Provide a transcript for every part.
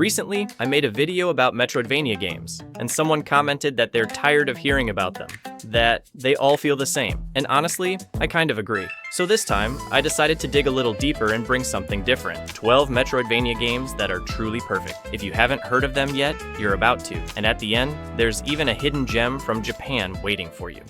Recently, I made a video about Metroidvania games, and someone commented that they're tired of hearing about them, that they all feel the same, and honestly, I kind of agree. So this time, I decided to dig a little deeper and bring something different. 12 Metroidvania games that are truly perfect. If you haven't heard of them yet, you're about to. And at the end, there's even a hidden gem from Japan waiting for you.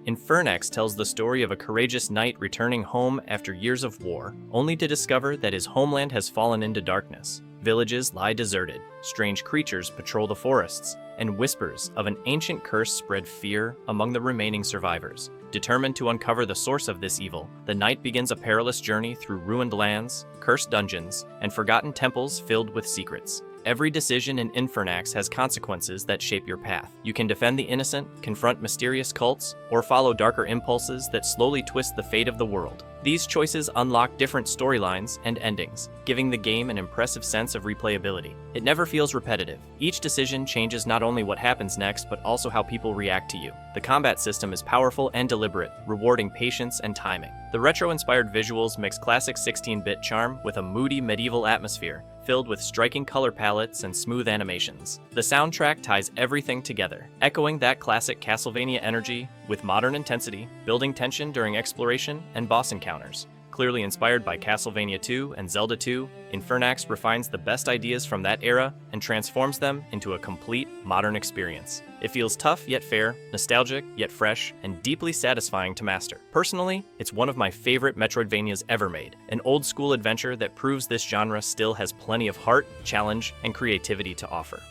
Infernax tells the story of a courageous knight returning home after years of war, only to discover that his homeland has fallen into darkness. Villages lie deserted, strange creatures patrol the forests, and whispers of an ancient curse spread fear among the remaining survivors. Determined to uncover the source of this evil, the knight begins a perilous journey through ruined lands, cursed dungeons, and forgotten temples filled with secrets. Every decision in Infernax has consequences that shape your path. You can defend the innocent, confront mysterious cults, or follow darker impulses that slowly twist the fate of the world. These choices unlock different storylines and endings, giving the game an impressive sense of replayability. It never feels repetitive. Each decision changes not only what happens next, but also how people react to you. The combat system is powerful and deliberate, rewarding patience and timing. The retro-inspired visuals mix classic 16-bit charm with a moody medieval atmosphere, filled with striking color palettes and smooth animations. The soundtrack ties everything together, echoing that classic Castlevania energy with modern intensity, building tension during exploration and boss encounters. Clearly inspired by Castlevania 2 and Zelda 2, Infernax refines the best ideas from that era and transforms them into a complete, modern experience. It feels tough yet fair, nostalgic yet fresh, and deeply satisfying to master. Personally, it's one of my favorite Metroidvanias ever made, an old-school adventure that proves this genre still has plenty of heart, challenge, and creativity to offer.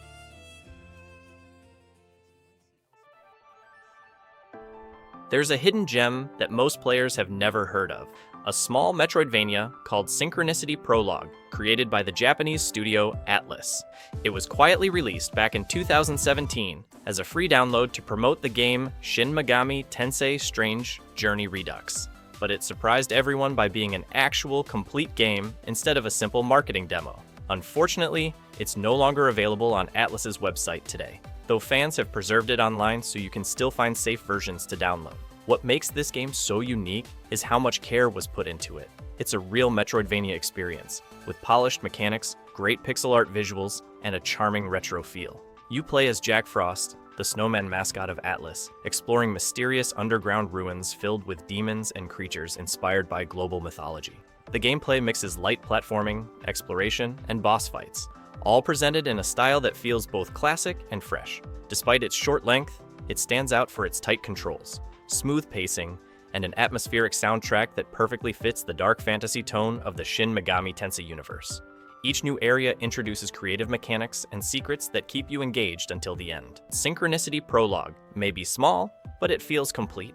There's a hidden gem that most players have never heard of. A small Metroidvania called Synchronicity Prologue, created by the Japanese studio Atlus. It was quietly released back in 2017 as a free download to promote the game Shin Megami Tensei Strange Journey Redux. But it surprised everyone by being an actual, complete game instead of a simple marketing demo. Unfortunately, it's no longer available on Atlus's website today, though fans have preserved it online so you can still find safe versions to download. What makes this game so unique is how much care was put into it. It's a real Metroidvania experience, with polished mechanics, great pixel art visuals, and a charming retro feel. You play as Jack Frost, the snowman mascot of Atlus, exploring mysterious underground ruins filled with demons and creatures inspired by global mythology. The gameplay mixes light platforming, exploration, and boss fights, all presented in a style that feels both classic and fresh. Despite its short length, it stands out for its tight controls, smooth pacing, and an atmospheric soundtrack that perfectly fits the dark fantasy tone of the Shin Megami Tensei universe. Each new area introduces creative mechanics and secrets that keep you engaged until the end. Synchronicity Prologue may be small, but it feels complete.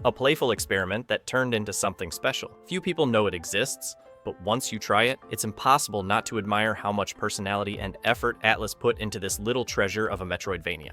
A playful experiment that turned into something special. Few people know it exists, but once you try it, it's impossible not to admire how much personality and effort Atlus put into this little treasure of a Metroidvania.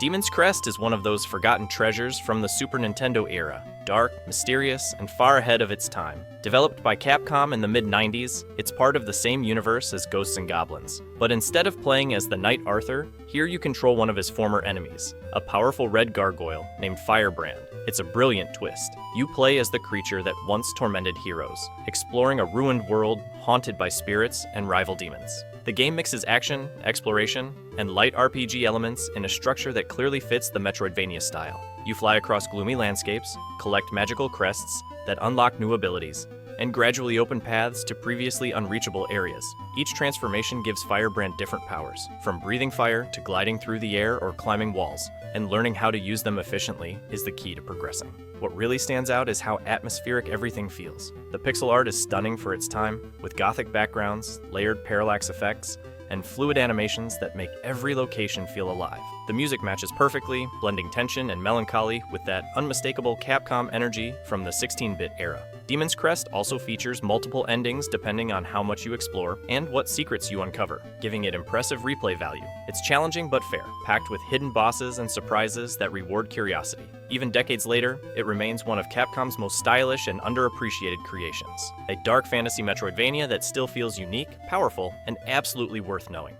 Demon's Crest is one of those forgotten treasures from the Super Nintendo era, dark, mysterious, and far ahead of its time. Developed by Capcom in the mid-90s, it's part of the same universe as Ghosts and Goblins. But instead of playing as the Knight Arthur, here you control one of his former enemies, a powerful red gargoyle named Firebrand. It's a brilliant twist. You play as the creature that once tormented heroes, exploring a ruined world haunted by spirits and rival demons. The game mixes action, exploration, and light RPG elements in a structure that clearly fits the Metroidvania style. You fly across gloomy landscapes, collect magical crests that unlock new abilities, and gradually open paths to previously unreachable areas. Each transformation gives Firebrand different powers, from breathing fire to gliding through the air or climbing walls, and learning how to use them efficiently is the key to progressing. What really stands out is how atmospheric everything feels. The pixel art is stunning for its time, with gothic backgrounds, layered parallax effects, and fluid animations that make every location feel alive. The music matches perfectly, blending tension and melancholy with that unmistakable Capcom energy from the 16-bit era. Demon's Crest also features multiple endings depending on how much you explore and what secrets you uncover, giving it impressive replay value. It's challenging but fair, packed with hidden bosses and surprises that reward curiosity. Even decades later, it remains one of Capcom's most stylish and underappreciated creations. A dark fantasy Metroidvania that still feels unique, powerful, and absolutely worth knowing.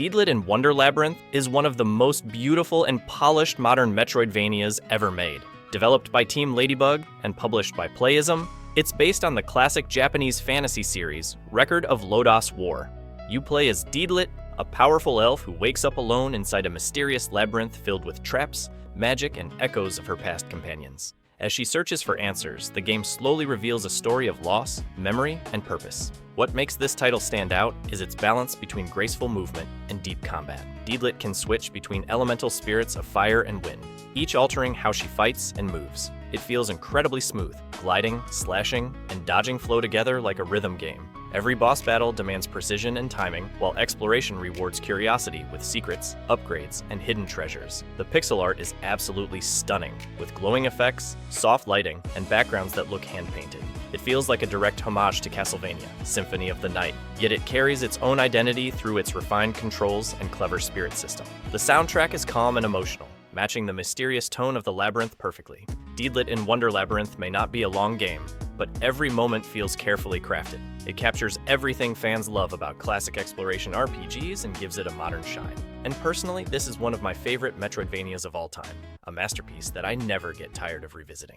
Deedlit in Wonder Labyrinth is one of the most beautiful and polished modern Metroidvanias ever made. Developed by Team Ladybug and published by Playism, it's based on the classic Japanese fantasy series, Record of Lodoss War. You play as Deedlit, a powerful elf who wakes up alone inside a mysterious labyrinth filled with traps, magic, and echoes of her past companions. As she searches for answers, the game slowly reveals a story of loss, memory, and purpose. What makes this title stand out is its balance between graceful movement and deep combat. Deedlit can switch between elemental spirits of fire and wind, each altering how she fights and moves. It feels incredibly smooth. Gliding, slashing, and dodging flow together like a rhythm game. Every boss battle demands precision and timing, while exploration rewards curiosity with secrets, upgrades, and hidden treasures. The pixel art is absolutely stunning, with glowing effects, soft lighting, and backgrounds that look hand-painted. It feels like a direct homage to Castlevania, Symphony of the Night, yet it carries its own identity through its refined controls and clever spirit system. The soundtrack is calm and emotional, matching the mysterious tone of the labyrinth perfectly. Deedlit in Wonder Labyrinth may not be a long game, but every moment feels carefully crafted. It captures everything fans love about classic exploration RPGs and gives it a modern shine. And personally, this is one of my favorite Metroidvanias of all time, a masterpiece that I never get tired of revisiting.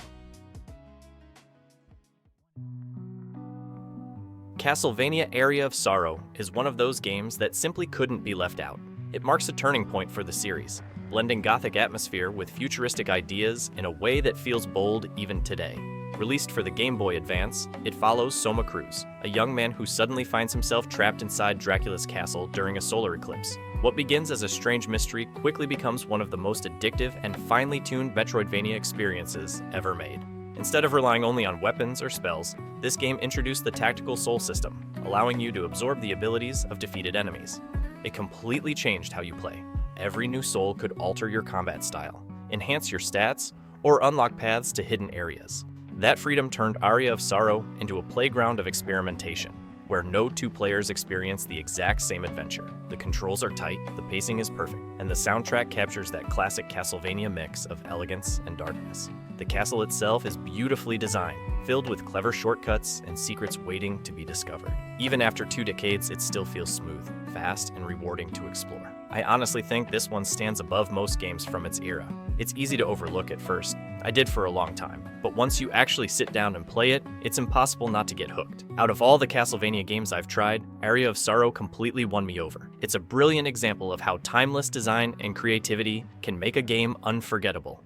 Castlevania Aria of Sorrow is one of those games that simply couldn't be left out. It marks a turning point for the series, blending gothic atmosphere with futuristic ideas in a way that feels bold even today. Released for the Game Boy Advance, it follows Soma Cruz, a young man who suddenly finds himself trapped inside Dracula's castle during a solar eclipse. What begins as a strange mystery quickly becomes one of the most addictive and finely tuned Metroidvania experiences ever made. Instead of relying only on weapons or spells, this game introduced the tactical soul system, allowing you to absorb the abilities of defeated enemies. It completely changed how you play. Every new soul could alter your combat style, enhance your stats, or unlock paths to hidden areas. That freedom turned Aria of Sorrow into a playground of experimentation, where no two players experience the exact same adventure. The controls are tight, the pacing is perfect, and the soundtrack captures that classic Castlevania mix of elegance and darkness. The castle itself is beautifully designed, filled with clever shortcuts and secrets waiting to be discovered. Even after 2 decades, it still feels smooth, fast, and rewarding to explore. I honestly think this one stands above most games from its era. It's easy to overlook at first. I did for a long time, but once you actually sit down and play it, it's impossible not to get hooked. Out of all the Castlevania games I've tried, Aria of Sorrow completely won me over. It's a brilliant example of how timeless design and creativity can make a game unforgettable.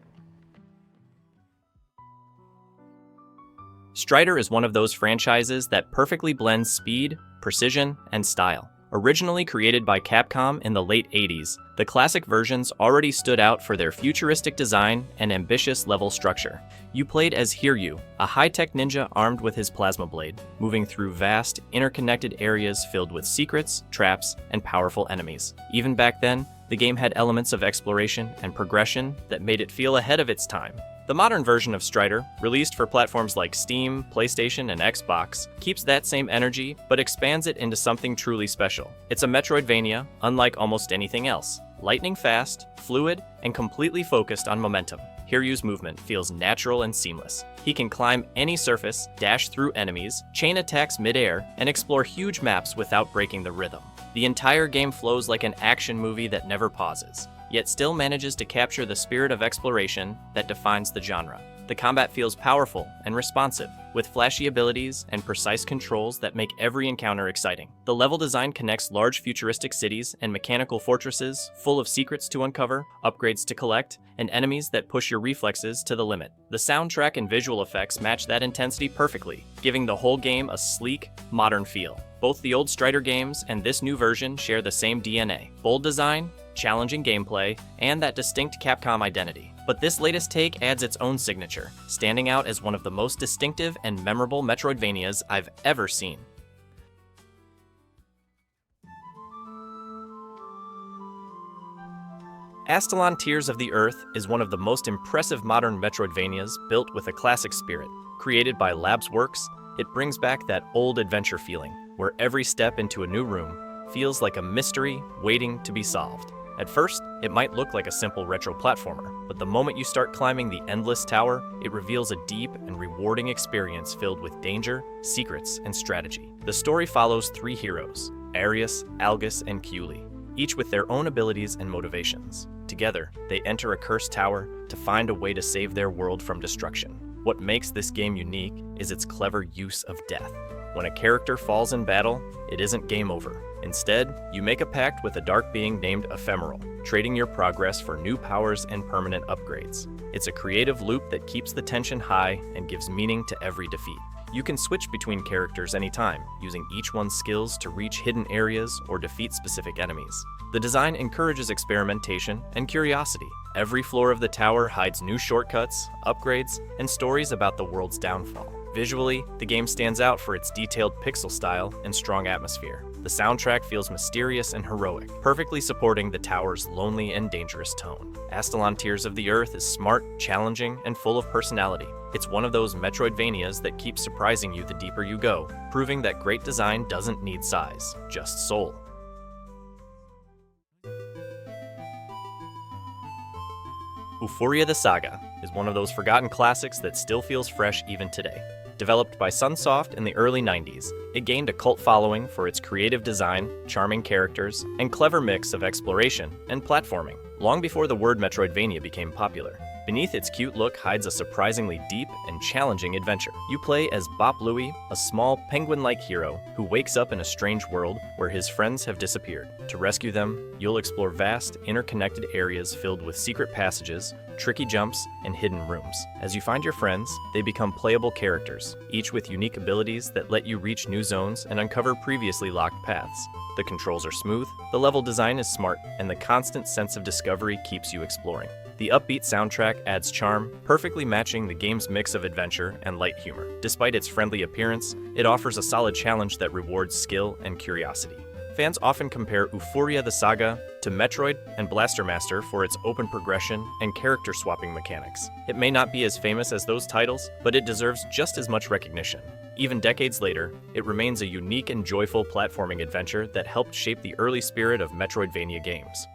Strider is one of those franchises that perfectly blends speed, precision, and style. Originally created by Capcom in the late 80s, the classic versions already stood out for their futuristic design and ambitious level structure. You played as Hiryu, a high-tech ninja armed with his plasma blade, moving through vast, interconnected areas filled with secrets, traps, and powerful enemies. Even back then, the game had elements of exploration and progression that made it feel ahead of its time. The modern version of Strider, released for platforms like Steam, PlayStation, and Xbox, keeps that same energy, but expands it into something truly special. It's a Metroidvania, unlike almost anything else. Lightning fast, fluid, and completely focused on momentum. Hiryu's movement feels natural and seamless. He can climb any surface, dash through enemies, chain attacks mid-air, and explore huge maps without breaking the rhythm. The entire game flows like an action movie that never pauses, yet still manages to capture the spirit of exploration that defines the genre. The combat feels powerful and responsive, with flashy abilities and precise controls that make every encounter exciting. The level design connects large futuristic cities and mechanical fortresses full of secrets to uncover, upgrades to collect, and enemies that push your reflexes to the limit. The soundtrack and visual effects match that intensity perfectly, giving the whole game a sleek, modern feel. Both the old Strider games and this new version share the same DNA: bold design, challenging gameplay, and that distinct Capcom identity. But this latest take adds its own signature, standing out as one of the most distinctive and memorable Metroidvanias I've ever seen. Astalon Tears of the Earth is one of the most impressive modern Metroidvanias built with a classic spirit. Created by Labs Works, it brings back that old adventure feeling, where every step into a new room feels like a mystery waiting to be solved. At first, it might look like a simple retro platformer, but the moment you start climbing the endless tower, it reveals a deep and rewarding experience filled with danger, secrets, and strategy. The story follows 3 heroes, Arius, Algus, and Keuli. each with their own abilities and motivations. Together, they enter a cursed tower to find a way to save their world from destruction. What makes this game unique is its clever use of death. When a character falls in battle, it isn't game over. Instead, you make a pact with a dark being named Ephemeral, trading your progress for new powers and permanent upgrades. It's a creative loop that keeps the tension high and gives meaning to every defeat. You can switch between characters anytime, using each one's skills to reach hidden areas or defeat specific enemies. The design encourages experimentation and curiosity. Every floor of the tower hides new shortcuts, upgrades, and stories about the world's downfall. Visually, the game stands out for its detailed pixel style and strong atmosphere. The soundtrack feels mysterious and heroic, perfectly supporting the tower's lonely and dangerous tone. Astalon Tears of the Earth is smart, challenging, and full of personality. It's one of those Metroidvanias that keeps surprising you the deeper you go, proving that great design doesn't need size, just soul. Euphoria the Saga is one of those forgotten classics that still feels fresh even today. Developed by Sunsoft in the early 90s, it gained a cult following for its creative design, charming characters, and clever mix of exploration and platforming, long before the word Metroidvania became popular. Beneath its cute look hides a surprisingly deep and challenging adventure. You play as Bop Louie, a small penguin-like hero who wakes up in a strange world where his friends have disappeared. To rescue them, you'll explore vast, interconnected areas filled with secret passages, tricky jumps, and hidden rooms. As you find your friends, they become playable characters, each with unique abilities that let you reach new zones and uncover previously locked paths. The controls are smooth, the level design is smart, and the constant sense of discovery keeps you exploring. The upbeat soundtrack adds charm, perfectly matching the game's mix of adventure and light humor. Despite its friendly appearance, it offers a solid challenge that rewards skill and curiosity. Fans often compare Euphoria the Saga to Metroid and Blaster Master for its open progression and character swapping mechanics. It may not be as famous as those titles, but it deserves just as much recognition. Even decades later, it remains a unique and joyful platforming adventure that helped shape the early spirit of Metroidvania games.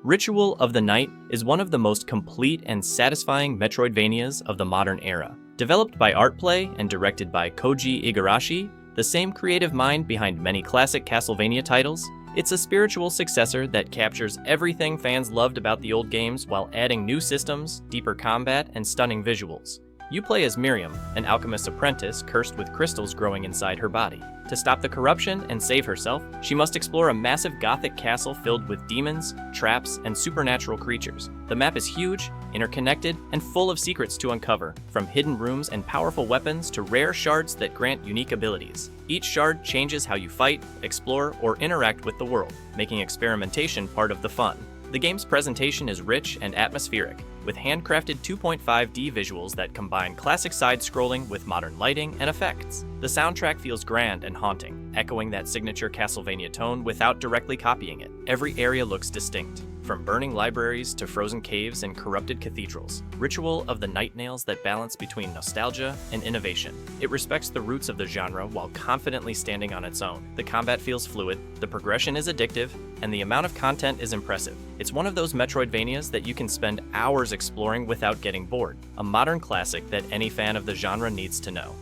Ritual of the Night is one of the most complete and satisfying Metroidvanias of the modern era. Developed by Artplay and directed by Koji Igarashi, the same creative mind behind many classic Castlevania titles, it's a spiritual successor that captures everything fans loved about the old games while adding new systems, deeper combat, and stunning visuals. You play as Miriam, an alchemist's apprentice cursed with crystals growing inside her body. To stop the corruption and save herself, she must explore a massive gothic castle filled with demons, traps, and supernatural creatures. The map is huge, interconnected, and full of secrets to uncover, from hidden rooms and powerful weapons to rare shards that grant unique abilities. Each shard changes how you fight, explore, or interact with the world, making experimentation part of the fun. The game's presentation is rich and atmospheric, with handcrafted 2.5D visuals that combine classic side-scrolling with modern lighting and effects. The soundtrack feels grand and haunting, echoing that signature Castlevania tone without directly copying it. Every area looks distinct, from burning libraries to frozen caves and corrupted cathedrals. Ritual of the Night nails that balance between nostalgia and innovation. It respects the roots of the genre while confidently standing on its own. The combat feels fluid, the progression is addictive, and the amount of content is impressive. It's one of those Metroidvanias that you can spend hours exploring without getting bored. A modern classic that any fan of the genre needs to know.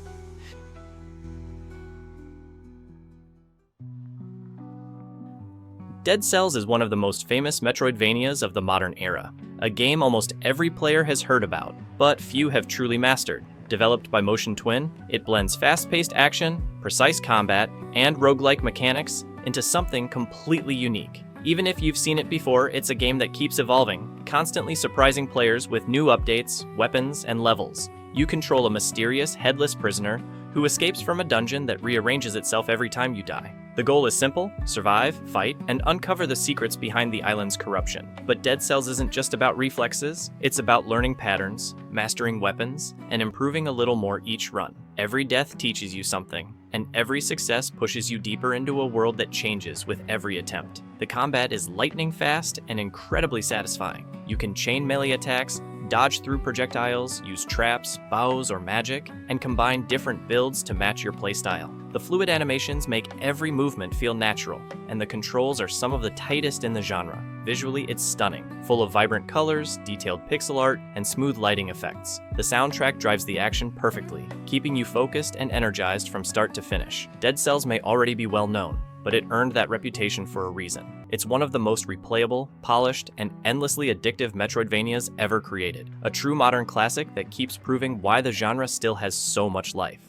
Dead Cells is one of the most famous Metroidvanias of the modern era, a game almost every player has heard about, but few have truly mastered. Developed by Motion Twin, it blends fast-paced action, precise combat, and roguelike mechanics into something completely unique. Even if you've seen it before, it's a game that keeps evolving, constantly surprising players with new updates, weapons, and levels. You control a mysterious, headless prisoner who escapes from a dungeon that rearranges itself every time you die. The goal is simple: survive, fight, and uncover the secrets behind the island's corruption. But Dead Cells isn't just about reflexes, it's about learning patterns, mastering weapons, and improving a little more each run. Every death teaches you something, and every success pushes you deeper into a world that changes with every attempt. The combat is lightning fast and incredibly satisfying. You can chain melee attacks, dodge through projectiles, use traps, bows, or magic, and combine different builds to match your playstyle. The fluid animations make every movement feel natural, and the controls are some of the tightest in the genre. Visually, it's stunning, full of vibrant colors, detailed pixel art, and smooth lighting effects. The soundtrack drives the action perfectly, keeping you focused and energized from start to finish. Dead Cells may already be well known, but it earned that reputation for a reason. It's one of the most replayable, polished, and endlessly addictive Metroidvanias ever created. A true modern classic that keeps proving why the genre still has so much life.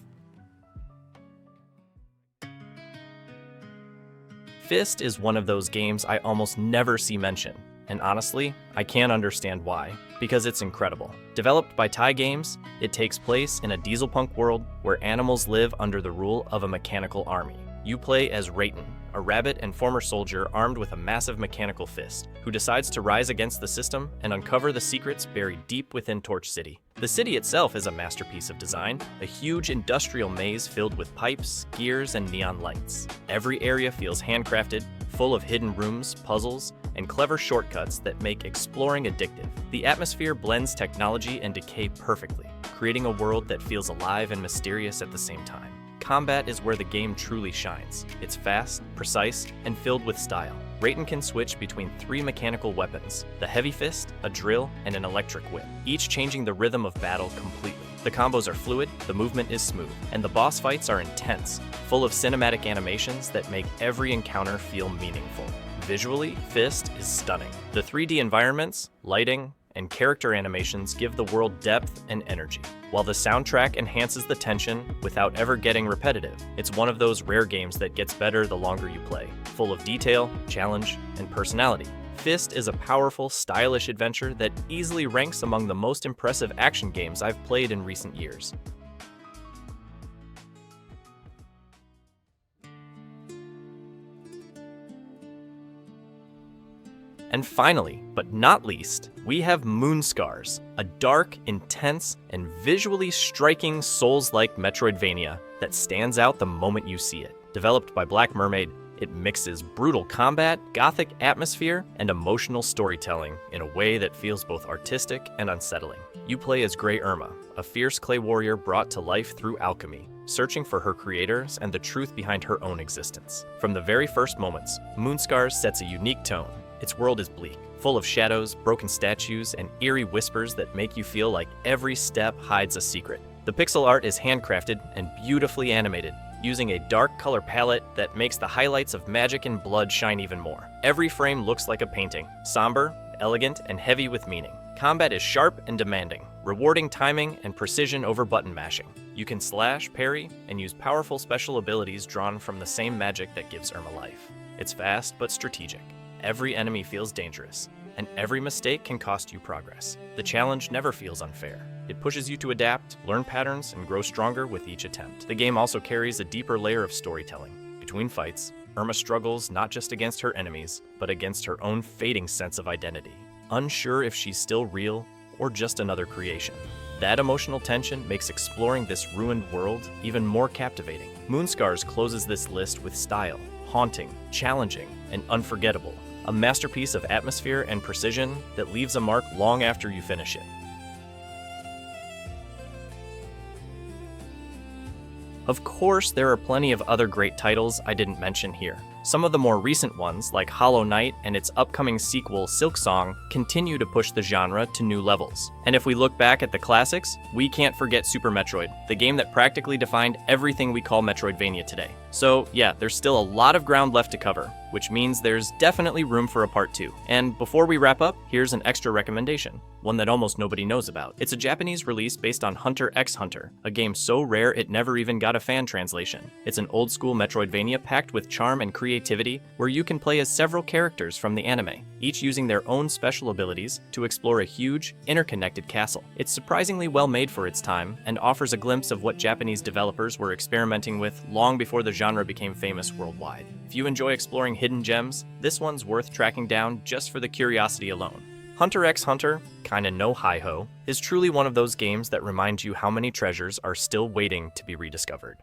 F.I.S.T. is one of those games I almost never see mentioned, and honestly, I can't understand why, because it's incredible. Developed by Thai Games, it takes place in a dieselpunk world where animals live under the rule of a mechanical army. You play as Rayton, a rabbit and former soldier armed with a massive mechanical fist, who decides to rise against the system and uncover the secrets buried deep within Torch City. The city itself is a masterpiece of design, a huge industrial maze filled with pipes, gears, and neon lights. Every area feels handcrafted, full of hidden rooms, puzzles, and clever shortcuts that make exploring addictive. The atmosphere blends technology and decay perfectly, creating a world that feels alive and mysterious at the same time. Combat is where the game truly shines. It's fast, precise, and filled with style. Rayton can switch between 3 mechanical weapons, the Heavy Fist, a drill, and an electric whip, each changing the rhythm of battle completely. The combos are fluid, the movement is smooth, and the boss fights are intense, full of cinematic animations that make every encounter feel meaningful. Visually, F.I.S.T. is stunning. The 3D environments, lighting, and character animations give the world depth and energy, while the soundtrack enhances the tension without ever getting repetitive. It's one of those rare games that gets better the longer you play, full of detail, challenge, and personality. F.I.S.T. is a powerful, stylish adventure that easily ranks among the most impressive action games I've played in recent years. And finally, but not least, we have Moonscars, a dark, intense, and visually striking Souls-like Metroidvania that stands out the moment you see it. Developed by Black Mermaid, it mixes brutal combat, gothic atmosphere, and emotional storytelling in a way that feels both artistic and unsettling. You play as Grey Irma, a fierce clay warrior brought to life through alchemy, searching for her creators and the truth behind her own existence. From the very first moments, Moonscars sets a unique tone. Its world is bleak, full of shadows, broken statues, and eerie whispers that make you feel like every step hides a secret. The pixel art is handcrafted and beautifully animated, using a dark color palette that makes the highlights of magic and blood shine even more. Every frame looks like a painting, somber, elegant, and heavy with meaning. Combat is sharp and demanding, rewarding timing and precision over button mashing. You can slash, parry, and use powerful special abilities drawn from the same magic that gives Irma life. It's fast but strategic. Every enemy feels dangerous, and every mistake can cost you progress. The challenge never feels unfair. It pushes you to adapt, learn patterns, and grow stronger with each attempt. The game also carries a deeper layer of storytelling. Between fights, Irma struggles not just against her enemies, but against her own fading sense of identity, unsure if she's still real or just another creation. That emotional tension makes exploring this ruined world even more captivating. Moonscars closes this list with style, haunting, challenging, and unforgettable. A masterpiece of atmosphere and precision that leaves a mark long after you finish it. Of course, there are plenty of other great titles I didn't mention here. Some of the more recent ones, like Hollow Knight and its upcoming sequel, Silksong, continue to push the genre to new levels. And if we look back at the classics, we can't forget Super Metroid, the game that practically defined everything we call Metroidvania today. So yeah, there's still a lot of ground left to cover, which means there's definitely room for a part 2. And before we wrap up, here's an extra recommendation, one that almost nobody knows about. It's a Japanese release based on Hunter x Hunter, a game so rare it never even got a fan translation. It's an old-school Metroidvania packed with charm and creativity, where you can play as several characters from the anime, each using their own special abilities to explore a huge, interconnected castle. It's surprisingly well made for its time, and offers a glimpse of what Japanese developers were experimenting with long before the genre became famous worldwide. If you enjoy exploring hidden gems, this one's worth tracking down just for the curiosity alone. Hunter x Hunter, kinda no hi-ho, is truly one of those games that remind you how many treasures are still waiting to be rediscovered.